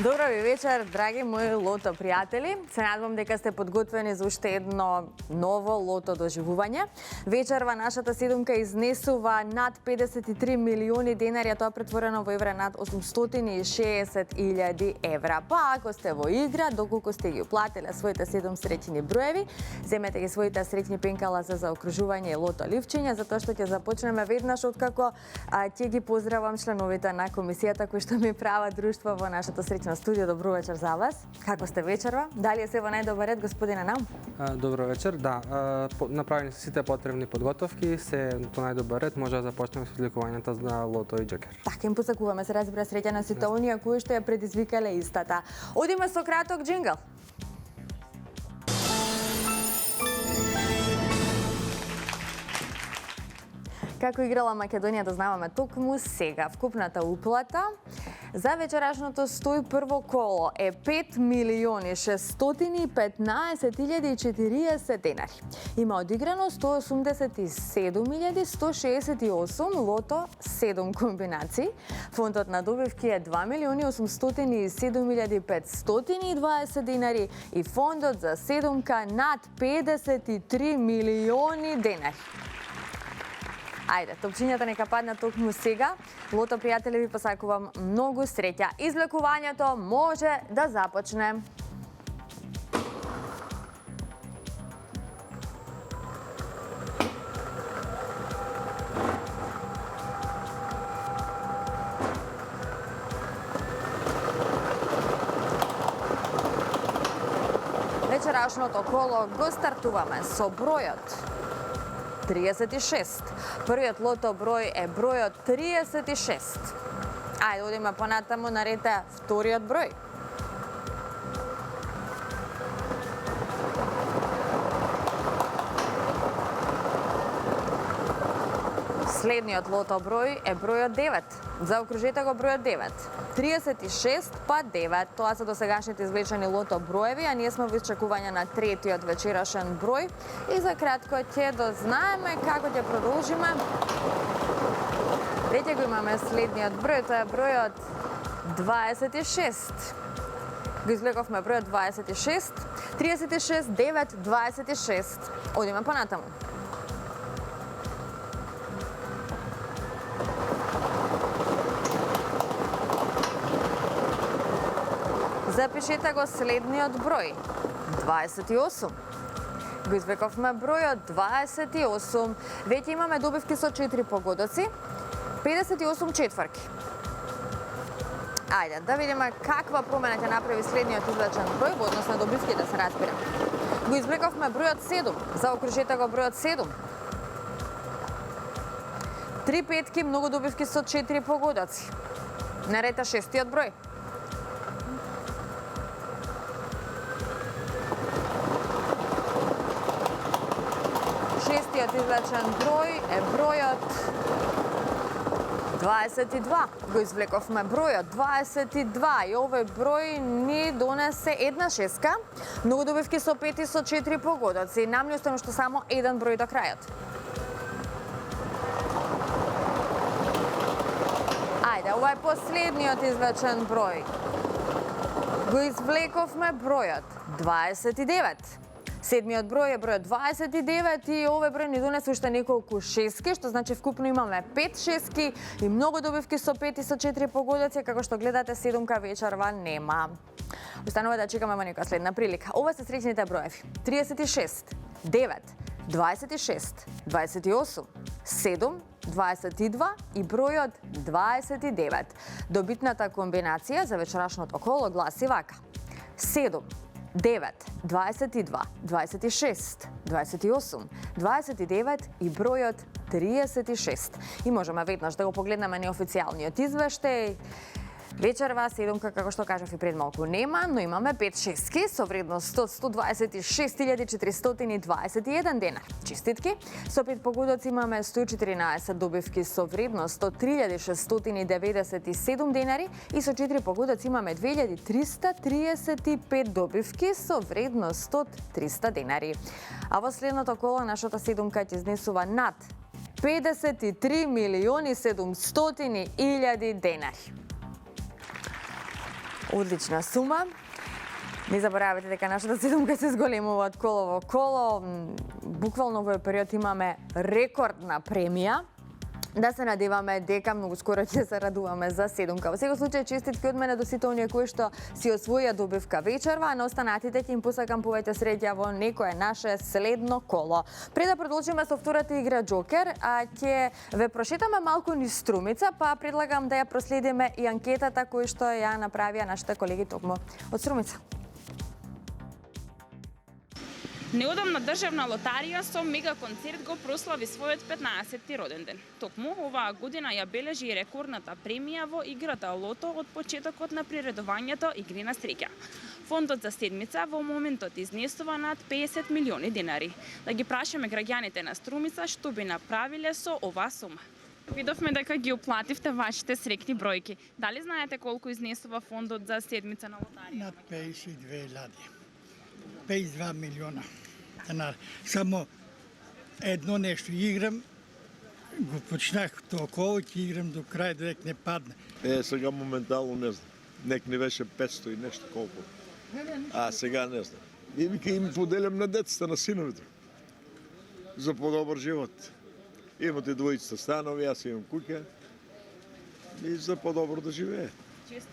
Добро ви вечер, драги мои лото пријатели. Се надевам дека сте подготвени за уште едно ново лото доживување. Вечерва нашата седумка изнесува над 53 милиони денари, а тоа претворено во евра над 860.000 евра. Па ако сте во игра, доколку сте ги уплатиле своите 7 среќни броеви, земете ги своите среќни пенкала за заокружување и лото ливчиња, затоа што ќе започнеме веднаш откако ќе ги поздравам членовите на комисијата кои што ми прават друштво во нашата среќна студио. Добро вечер за вас. Како сте вечерва? Дали е се во најдобар ред, господине Нам? Добро вечер, да. Направени се сите потребни подготовки, се по најдобар ред, може да започнеме со одликувањата за лото и џокер. Така, им посакуваме се разбира среќа на сите оние кои што ја предизвикале истата. Одиме со краток џингл. Како играла Македонија да знаваме токму сега. Вкупната уплата за вечерашното 101 коло е 5.615.040 денари. Има одиграно 187.168 лото 7 комбинации. Фондот на добивки е 2.807.520 денари и фондот за седумка над 53 милиони денари. Ајде, топчињата нека паднат токму сега. Лото пријатели, ви посакувам многу среќа. Извлекувањето може да започне. Вечерашното коло го стартуваме со бројот 36. Првиот лото број е бројот 36. Ајде, одиме понатаму, на ред е вториот број. Следниот лото број е бројот 9. Заокружете го бројот 9. 36 па 9. Тоа се досегашните извлечени лото броеви, а ние сме во исчекување на третиот вечерашен број. И за кратко ќе дознаеме како ќе продолжиме. Веќе го имаме следниот број, тоа е бројот 26. Го извлековме бројот 26. 36, 9, 26. Одиме понатаму. Запишете го следниот број, 28. Го извлековме бројот 28. Веќе имаме добивки со 4 погодоци, 58 четврки. Ајде, да видиме каква промена ќе направи следниот извлечен број во однос на добивките, да се разбира. Го извлековме бројот 7. Заокружете го бројот 7. 3 петки, многу добивки со 4 погодоци. Наред е шестиот број. Шестиот извлечен број е бројот 22. Го извлековме бројот 22 и овој број ни донесе една шеска, многу добивки со 5 и со 4 погодоци. Нам ни оставаме што само еден број до крајот. Ајде, ова е последниот извлечен број. Го извлековме бројот 29. Седмиот број е бројот 29 и овој број ни донесе уште неколку шески, што значи вкупно имаме 5 шески и многу добивки со 5 и со 4 погодоци, како што гледате седумка вечерва нема. Останува да чекаме во некоја следна прилика. Ова се среќните броеви. 36, 9, 26, 28, 7, 22 и бројот 29. Добитната комбинација за вечерашното коло гласи вака. 7, 9, 22, 26, 28, 29 и бројот 36. И можеме веднаш да го погледнеме неофицијалниот извештај. Вечерва седумка, како што кажав и пред малку, нема, но имаме 5 шестки со вредност 126.421 денар. Честитки! Со 5 погодоци имаме 114 добивки со вредност 103.697 денари и со 4 погодоци имаме 2.335 добивки со вредност 300 денари. А во следното коло нашата седумка ќе изнесува над 53.700.000 денари. Одлична сума. Не заборавате дека нашата седумка се зголемува од коло во коло. Буквално во овој период имаме рекордна премија. Да се надеваме дека многу скоро ќе се радуваме за седумка. Во секој случај честитки од мене до сите оние кои што си освоија добивка вечерва, а на останатите ќе им посакам повеќе среќа во некое наше следно коло. Пред да продолжиме со втората игра Джокер, ќе ве прошетаме малку низ Струмица, па предлагам да ја проследиме и анкетата која што ја направија нашите колеги токму од Струмица. Неодамна државна лотарија со мега концерт го прослави својот 15-ти роден ден. Токму оваа година ја бележи и рекордната премија во играта Лото од почетокот на приредувањето Игри на среќа. Фондот за седмица во моментот изнесува над 50 милиони денари. Да ги прашаме граѓаните на Струмица што би направиле со оваа сума. Видовме дека ги уплативте вашите срекни бројки. Дали знаете колку изнесува фондот за седмица на лотарија? Над 52.000. 52 милиона денари. Само едно нешто играм, го почнах толкова, ќе играм до крај, додека не падне. Сега моментално не знам. Нек не беше 500 и нешто колко. А сега не знам. И вика им поделям на децата, на синовите. За по-добър живот. Имате двојица станови, аз имам куќа. И за по-добро да живее.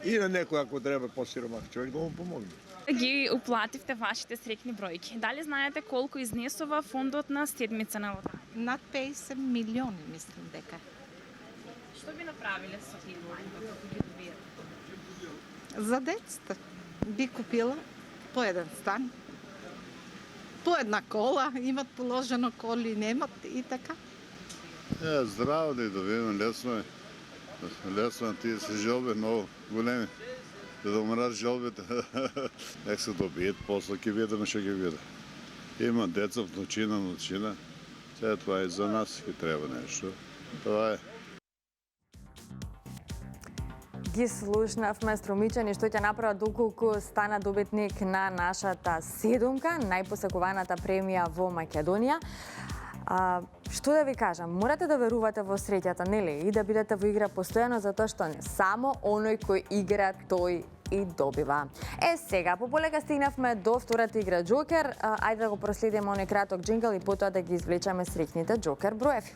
И на некој, ако треба по-сиромах човек, да му помогне. Ги уплативте вашите срекни бројки. Дали знаете колку изнесува фондот на седмица на лотарија? Над 50 милиони, мислам дека. Што би направиле со тие бројки ако ги добиете? За децата би купила по еден стан, по една кола, имат положено коли, немат и така. Здраво да видим, лесно е. Лесно е, тие се желби много големи. Да умрат желбите. Нека се добият, после ќе видиме што ќе види. Има деца в ночина. Сега това и за нас ќе треба нешто. Това е. Ги слушнавме струмичани што ќе направат доколку стана добитник на нашата седумка, најпосакуваната премија во Македонија. Што да ви кажам, морате да верувате во среќата, нели? И да бидете во игра постојано, затоа што не само оној кој игра, тој и добива. Сега, пополека стигнавме до втората игра Джокер. Ајде да го проследиме оној краток джингл и потоа да ги извлечеме среќните Джокер броеви.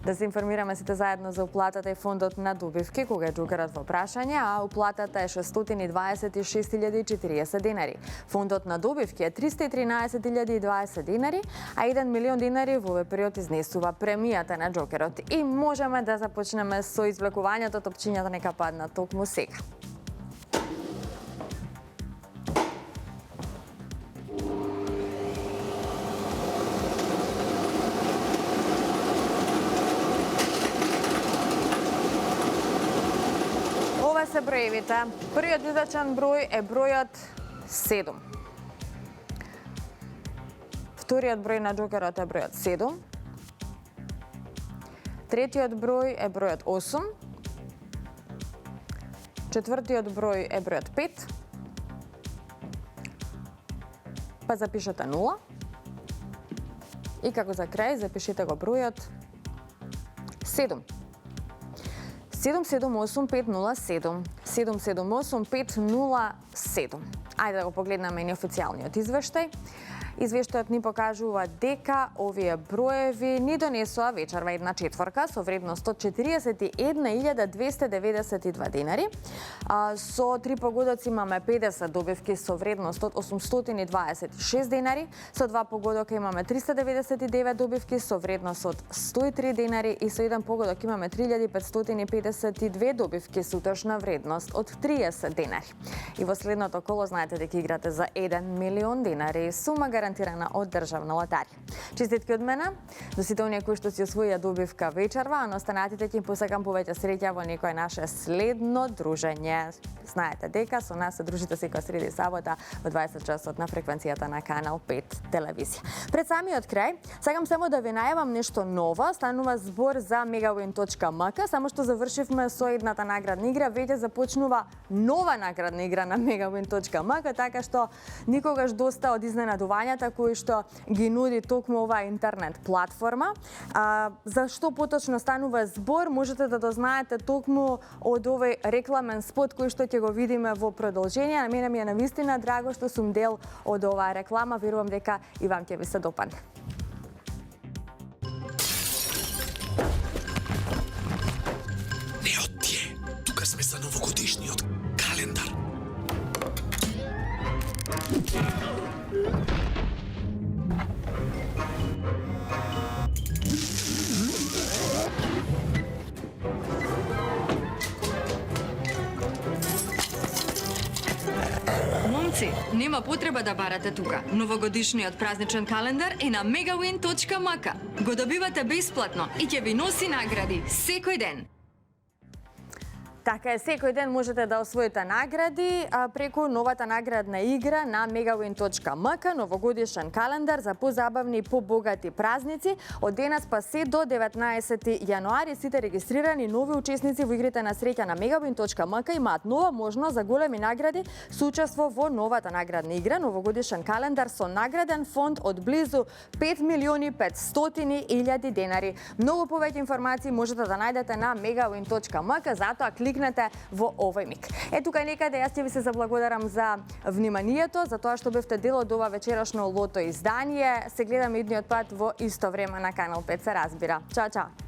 Да се информираме сите заедно за уплатата и фондот на добивки, кога е Джокерот во прашање, а уплатата е 626.040 денари. Фондот на добивки е 313.020 денари, а 1 милион денари во овој период изнесува премијата на Джокерот. И можеме да започнеме со извлекувањето, топчињата нека паднат токму сега. Се броевите. Првиот излечен број е бројот 7. Вториот број на Джокерот е бројот 7. Третиот број е бројот 8. Четвртиот број е бројот 5. Па запишете 0. И како за крај запишете го бројот 7. 778507. 778507. Ајде да го погледнеме и неофицијалниот извештај. Извештајот ни покажува дека овие броеви ни донесоа вечерва една четворка со вредност од 41.292 денари. Со 3 погодоци имаме 50 добивки со вредност од 826 денари. Со 2 погодока имаме 399 добивки со вредност од 103 денари и со 1 погодок имаме 3552 добивки со утрешна вредност од 30 денари. И во следното коло знаете дека играте за 1 милион денари, сума гарантирана од државна лотарија. Честитки од мене, до сите оние кои што си освоија добивка вечерва, а на останатите ќе им посакам повеќе среќа во некое наше следно дружење. Знаете дека со нас се дружите секоја среда и сабота во 20 часот на фреквенцијата на Канал 5 телевизија. Пред самиот крај, сакам само да ви најавам нешто ново. Станува збор за megawin.mk, само што завршивме со едната наградна игра, веќе започнува нова наградна игра на megawin.mk, така што никогаш доста од изненадувањата изданијата кои што ги нуди токму оваа интернет платформа. За што поточно станува збор, можете да дознаете токму од овој рекламен спот кој што ќе го видиме во продолжение. На мене ми е навистина драго што сум дел од оваа реклама. Верувам дека и вам ќе ви се допадне. Не од тие. Тука сме за новогодишниот календар. Момци, нема потреба да барате тука. Новогодишниот празничен календар е на megawin.mk. Го добивате бесплатно и ќе ви носи награди секој ден. Така е, секој ден можете да освоите награди преку новата наградна игра на megawin.mk, новогодишен календар за позабавни и побогати празници. Од денес па се до 19 јануари сите регистрирани нови учесници во игрите на среќа на megawin.mk имаат нова можност за големи награди со учество во новата наградна игра, новогодишен календар со награден фонд од близу 5.500.000 денари. Многу повеќе информации можете да најдете на megawin.mk, затоа кликнете во овој миг. Тука некаде јас ќе ви се заблагодарам за вниманието, за тоа што бевте дел од ова вечерашно лото издание. Се гледаме идниот пат во исто време на Канал 5 се разбира. Чао, чао!